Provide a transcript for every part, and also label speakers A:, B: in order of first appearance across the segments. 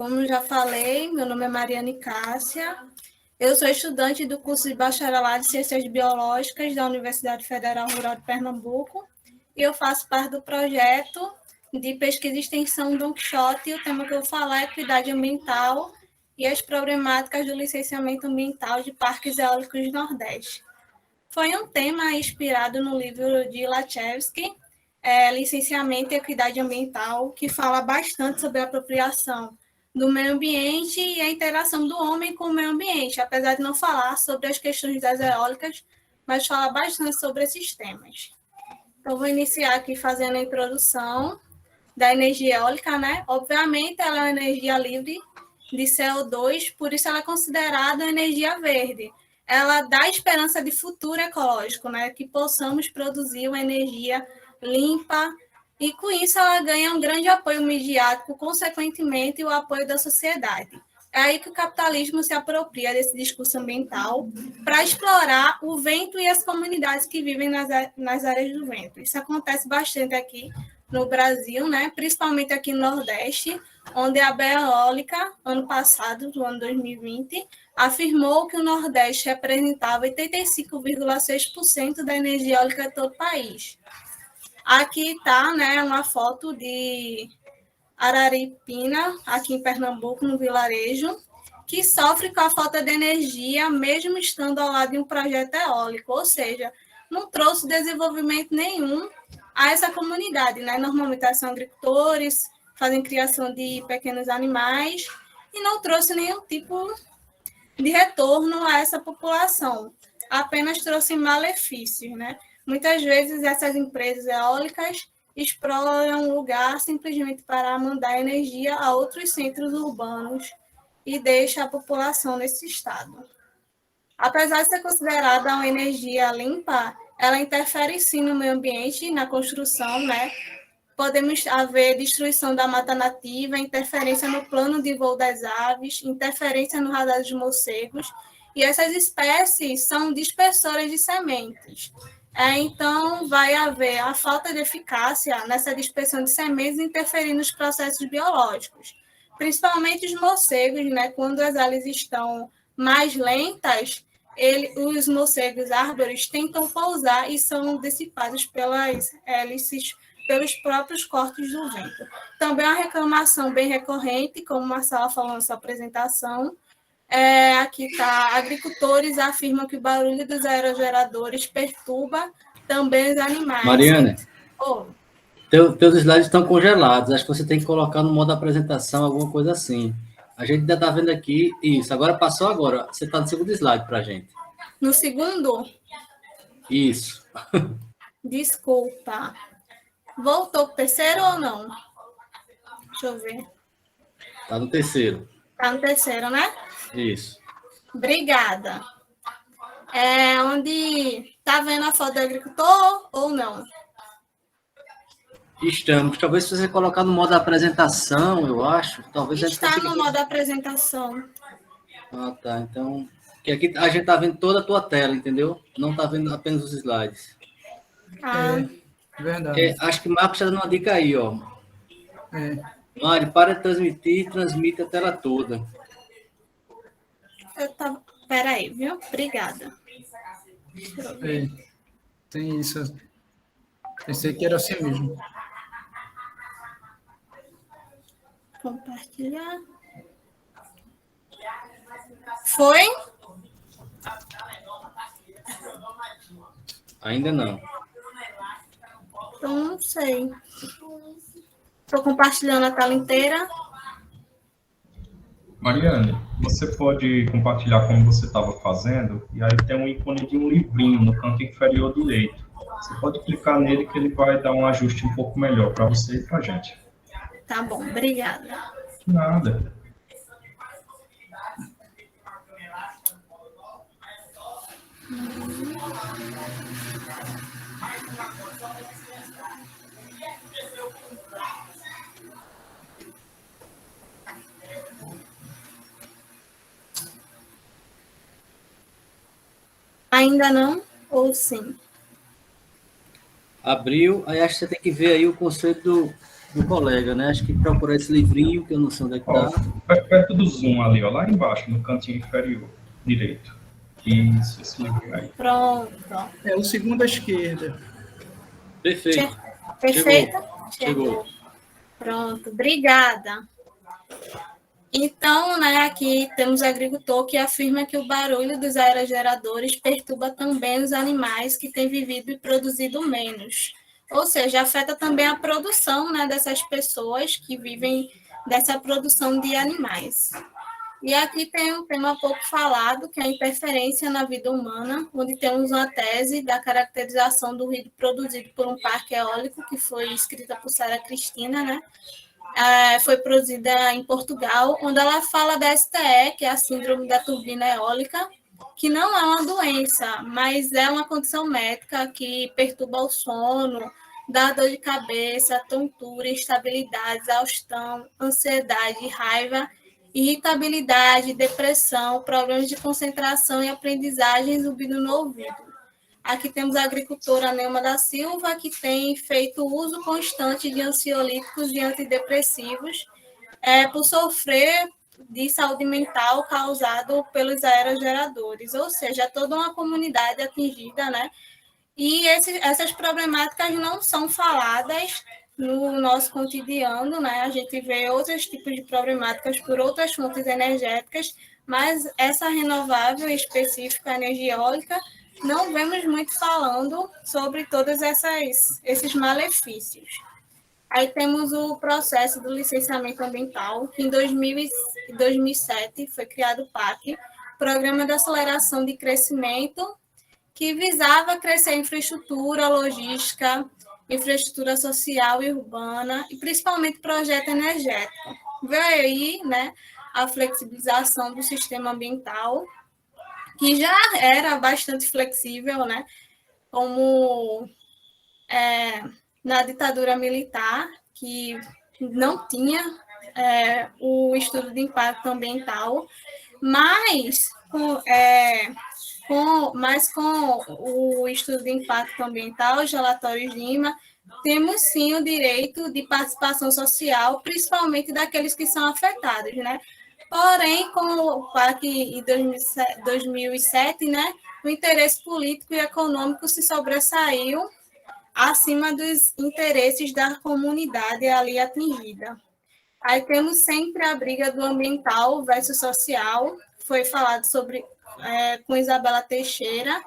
A: Como já falei, meu nome é Mariane Cássia. Eu sou estudante do curso de Bacharelado em Ciências Biológicas da Universidade Federal Rural de Pernambuco e eu faço parte do projeto de pesquisa e extensão Don Quixote. E o tema que eu vou falar é equidade ambiental e as problemáticas do licenciamento ambiental de parques eólicos do Nordeste. Foi um tema inspirado no livro de Lachevsky, Licenciamento e Equidade Ambiental, que fala bastante sobre a apropriação do meio ambiente e a interação do homem com o meio ambiente, apesar de não falar sobre as questões das eólicas, mas fala bastante sobre esses temas. Então, vou iniciar aqui fazendo a introdução da energia eólica, né? Obviamente, ela é uma energia livre de CO2, por isso ela é considerada energia verde. Ela dá esperança de futuro ecológico, né? Que possamos produzir uma energia limpa, e com isso ela ganha um grande apoio midiático, consequentemente o apoio da sociedade. É aí que o capitalismo se apropria desse discurso ambiental para explorar o vento e as comunidades que vivem nas áreas do vento. Isso acontece bastante aqui no Brasil, né? Principalmente aqui no Nordeste, onde a Beólica, ano passado, no ano 2020, afirmou que o Nordeste representava 85,6% da energia eólica de todo o país. Aqui está, né, uma foto de Araripina, aqui em Pernambuco, no vilarejo, que sofre com a falta de energia, mesmo estando ao lado de um projeto eólico, ou seja, não trouxe desenvolvimento nenhum a essa comunidade, né? Normalmente são agricultores, fazem criação de pequenos animais, e não trouxe nenhum tipo de retorno a essa população, apenas trouxe malefícios, né? Muitas vezes essas empresas eólicas exploram um lugar simplesmente para mandar energia a outros centros urbanos e deixa a população nesse estado. Apesar de ser considerada uma energia limpa, ela interfere sim no meio ambiente, na construção, né? Podemos haver destruição da mata nativa, interferência no plano de voo das aves, interferência no radar dos morcegos, e essas espécies são dispersoras de sementes. Então, vai haver a falta de eficácia nessa dispersão de sementes interferindo nos processos biológicos. Principalmente os morcegos, né? Quando as áreas estão mais lentas, os morcegos árvores tentam pousar e são dissipados pelas hélices, pelos próprios cortes do vento. Também é uma reclamação bem recorrente, como Marcela falou na sua apresentação. Aqui está, agricultores afirmam que o barulho dos aerogeradores perturba também os animais.
B: Mariane, teus slides estão congelados, acho que você tem que colocar no modo apresentação, alguma coisa assim. A gente ainda está vendo aqui, isso, agora passou agora, você está no segundo slide para a gente.
A: No segundo?
B: Isso.
A: Desculpa. Voltou para o terceiro ou não? Deixa eu ver.
B: Está no terceiro.
A: Está no terceiro, né?
B: Isso.
A: Obrigada. Onde está vendo a foto do agricultor ou não?
B: Estamos. Talvez se você colocar no modo apresentação, eu acho. Talvez
A: está no modo apresentação.
B: Ah, tá. Então, que aqui a gente está vendo toda a tua tela, entendeu? Não está vendo apenas os slides.
C: Verdade.
B: Acho que o Marcos está dando uma dica aí, ó. Mari, para de transmitir, transmite a tela toda.
A: Espera aí, viu? Obrigada.
C: Tem isso. Pensei que era assim mesmo.
A: Compartilhar. Foi?
B: Ainda não.
A: Então, não sei. Estou compartilhando a tela inteira.
D: Mariane, você pode compartilhar como você estava fazendo, e aí tem um ícone de um livrinho no canto inferior direito. Você pode clicar nele que ele vai dar um ajuste um pouco melhor para você e para a gente.
A: Tá bom, obrigada.
D: Nada.
A: Ainda não? Ou sim?
B: Abriu, aí acho que você tem que ver aí o conceito do colega, né? Acho que procurar esse livrinho, que eu não sei onde é que tá.
D: Perto do zoom ali, ó, lá embaixo, no cantinho inferior direito. Isso, esse livrinho aí.
A: Pronto.
C: É o segundo à esquerda.
B: Perfeito.
A: Perfeita?
B: Chegou.
A: Pronto, obrigada. Então, né, aqui temos agricultor que afirma que o barulho dos aerogeradores perturba também os animais que têm vivido e produzido menos. Ou seja, afeta também a produção, né, dessas pessoas que vivem dessa produção de animais. E aqui tem um tema pouco falado, que é a interferência na vida humana, onde temos uma tese da caracterização do ruído produzido por um parque eólico, que foi escrita por Sara Cristina, né? Foi produzida em Portugal, onde ela fala da STE, que é a síndrome da turbina eólica, que não é uma doença, mas é uma condição médica que perturba o sono, dá dor de cabeça, tontura, instabilidade, exaustão, ansiedade, raiva, irritabilidade, depressão, problemas de concentração e aprendizagem, zumbido no ouvido. Aqui temos a agricultora Neuma da Silva, que tem feito uso constante de ansiolíticos e antidepressivos por sofrer de saúde mental causado pelos aerogeradores, ou seja, toda uma comunidade atingida, né? E essas problemáticas não são faladas no nosso cotidiano, né? A gente vê outros tipos de problemáticas por outras fontes energéticas, mas essa renovável específica, a energia eólica, não vemos muito falando sobre todos esses malefícios. Aí temos o processo do licenciamento ambiental, que em 2007 foi criado o PAC, Programa de Aceleração de Crescimento, que visava crescer a infraestrutura, logística, infraestrutura social e urbana, e principalmente projeto energético. Veio aí, né, a flexibilização do sistema ambiental, que já era bastante flexível, né, como na ditadura militar, que não tinha o estudo de impacto ambiental, mas com o estudo de impacto ambiental, os relatórios de IMA, temos sim o direito de participação social, principalmente daqueles que são afetados, né? Porém, com o PAC em 2007, né, o interesse político e econômico se sobressaiu acima dos interesses da comunidade ali atingida. Aí temos sempre a briga do ambiental versus social, foi falado sobre com Isabela Teixeira,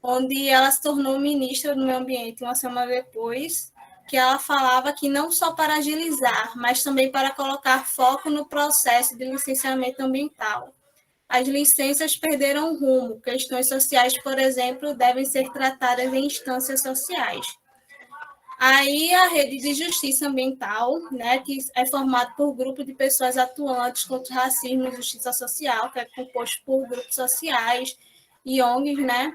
A: onde ela se tornou ministra do Meio Ambiente uma semana depois, que ela falava que não só para agilizar, mas também para colocar foco no processo de licenciamento ambiental. As licenças perderam o rumo. Questões sociais, por exemplo, devem ser tratadas em instâncias sociais. Aí a rede de justiça ambiental, né, que é formada por grupo de pessoas atuantes contra o racismo e justiça social, que é composto por grupos sociais e ONGs, né,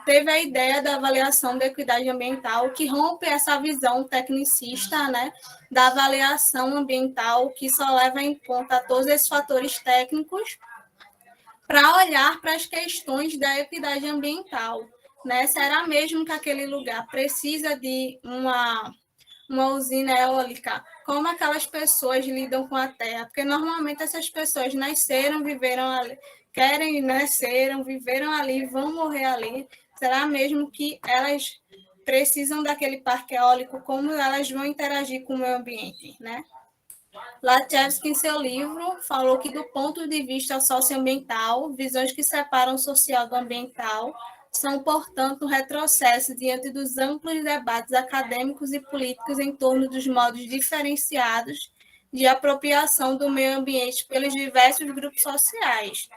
A: teve a ideia da avaliação da equidade ambiental, que rompe essa visão tecnicista, né, da avaliação ambiental, que só leva em conta todos esses fatores técnicos para olhar para as questões da equidade ambiental. Né? Será mesmo que aquele lugar precisa de uma usina eólica? Como aquelas pessoas lidam com a terra? Porque normalmente essas pessoas nasceram, viveram ali, nasceram, viveram ali, vão morrer ali. Será mesmo que elas precisam daquele parque eólico? Como elas vão interagir com o meio ambiente, né? Latchevsky, em seu livro, falou que, do ponto de vista socioambiental, visões que separam o social do ambiental são, portanto, um retrocesso diante dos amplos debates acadêmicos e políticos em torno dos modos diferenciados de apropriação do meio ambiente pelos diversos grupos sociais.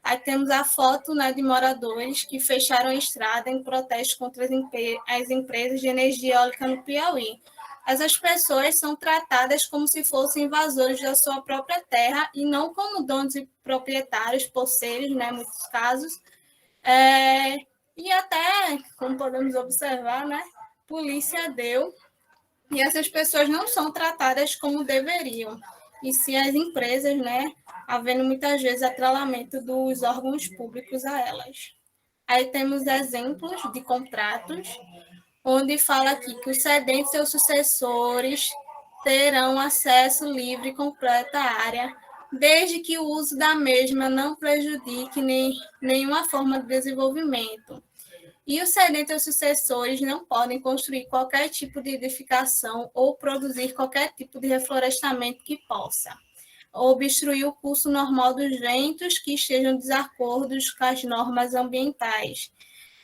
A: Aí temos a foto, né, de moradores que fecharam a estrada em protesto contra as empresas de energia eólica no Piauí. Essas pessoas são tratadas como se fossem invasores da sua própria terra e não como donos e proprietários, poceiros, né, em muitos casos. E até, como podemos observar, né, polícia deu, e essas pessoas não são tratadas como deveriam, e sim as empresas, né, havendo muitas vezes atrelamento dos órgãos públicos a elas. Aí temos exemplos de contratos, onde fala aqui que os cedentes e seus sucessores terão acesso livre e completo à área, desde que o uso da mesma não prejudique nenhuma forma de desenvolvimento. E os cedentes e os sucessores não podem construir qualquer tipo de edificação ou produzir qualquer tipo de reflorestamento que possa obstruir o curso normal dos ventos que estejam em desacordo com as normas ambientais.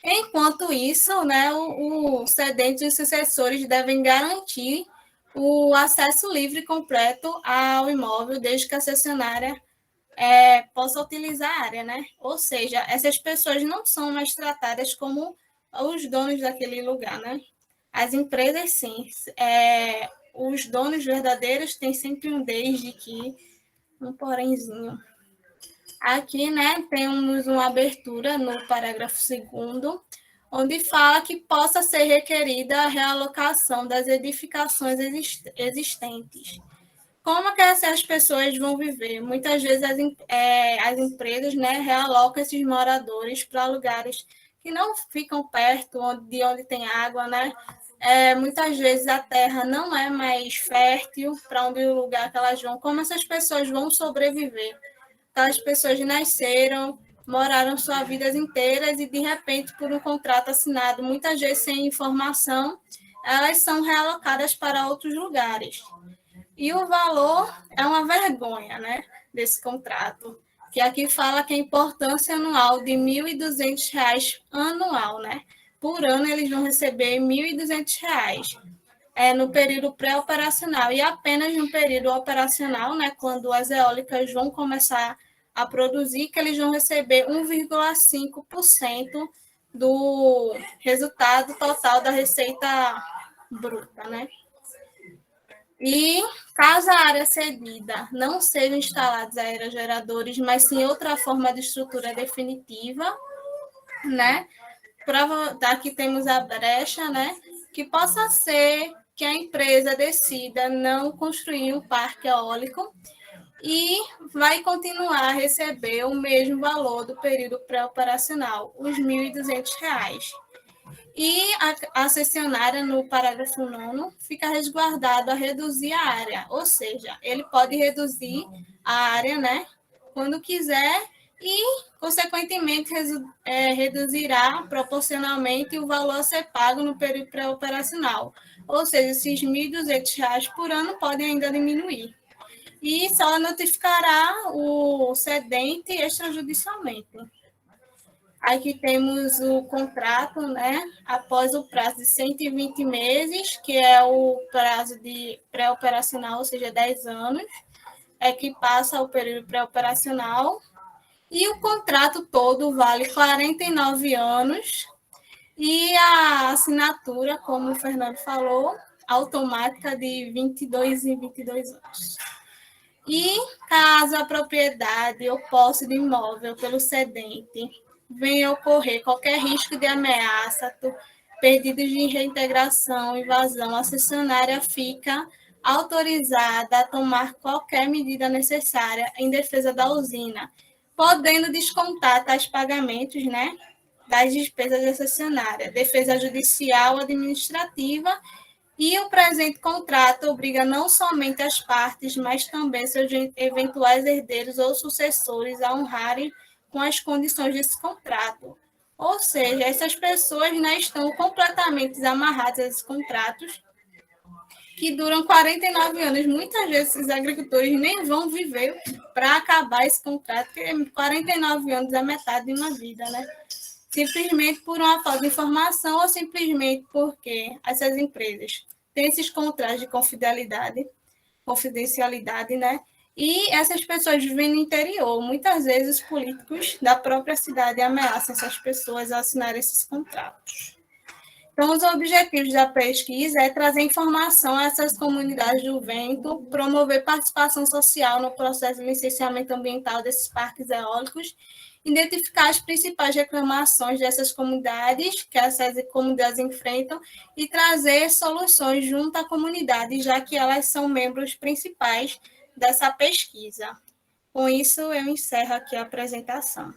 A: Enquanto isso, né, o cedente e os sucessores devem garantir o acesso livre e completo ao imóvel, desde que a cessionária possa utilizar a área, né? Ou seja, essas pessoas não são mais tratadas como os donos daquele lugar, né? As empresas, sim. Os donos verdadeiros têm sempre um desde que, um porémzinho. Aqui, né, temos uma abertura no parágrafo 2º, onde fala que possa ser requerida a realocação das edificações existentes. Como que essas pessoas vão viver? Muitas vezes as empresas, né, realocam esses moradores para lugares que não ficam perto de onde tem água, né? Muitas vezes a terra não é mais fértil para onde o lugar que elas vão. Como essas pessoas vão sobreviver? Aquelas pessoas nasceram, moraram suas vidas inteiras e, de repente, por um contrato assinado, muitas vezes sem informação, elas são realocadas para outros lugares. E o valor é uma vergonha, né, desse contrato, que aqui fala que a importância anual de R$ 1.200 anual, né? Por ano eles vão receber R$ 1.200 no período pré-operacional e apenas no período operacional, né, quando as eólicas vão começar a produzir, que eles vão receber 1,5% do resultado total da receita bruta, né? E, caso a área cedida não sejam instalados aerogeradores, mas sim outra forma de estrutura definitiva, né? Aqui temos a brecha, né? Que possa ser que a empresa decida não construir um parque eólico e vai continuar a receber o mesmo valor do período pré-operacional, os R$ 1.200. E a cessionária, no parágrafo 9º, fica resguardado a reduzir a área, ou seja, ele pode reduzir a área, né, quando quiser e, consequentemente, reduzirá proporcionalmente o valor a ser pago no período pré-operacional. Ou seja, esses R$ 1.200 por ano podem ainda diminuir. E só notificará o cedente extrajudicialmente. Aqui temos o contrato, né, após o prazo de 120 meses, que é o prazo de pré-operacional, ou seja, 10 anos, que passa o período pré-operacional. E o contrato todo vale 49 anos. E a assinatura, como o Fernando falou, automática de 22 em 22 anos. E caso a propriedade ou posse de imóvel pelo cedente venha ocorrer qualquer risco de ameaça, pedidos de reintegração, invasão, a cessionária fica autorizada a tomar qualquer medida necessária em defesa da usina, podendo descontar tais pagamentos, né, das despesas da cessionária, defesa judicial ou administrativa. E o presente contrato obriga não somente as partes, mas também seus eventuais herdeiros ou sucessores a honrarem com as condições desse contrato. Ou seja, essas pessoas, né, estão completamente amarradas a esses contratos, que duram 49 anos. Muitas vezes os agricultores nem vão viver para acabar esse contrato, porque 49 anos é metade de uma vida, né? Simplesmente por uma falta de informação ou simplesmente porque essas empresas têm esses contratos de confidencialidade, né? E essas pessoas vivem no interior. Muitas vezes os políticos da própria cidade ameaçam essas pessoas a assinar esses contratos. Então, os objetivos da pesquisa é trazer informação a essas comunidades do vento, promover participação social no processo de licenciamento ambiental desses parques eólicos, identificar as principais reclamações dessas comunidades, que essas comunidades enfrentam, e trazer soluções junto à comunidade, já que elas são membros principais dessa pesquisa. Com isso, eu encerro aqui a apresentação.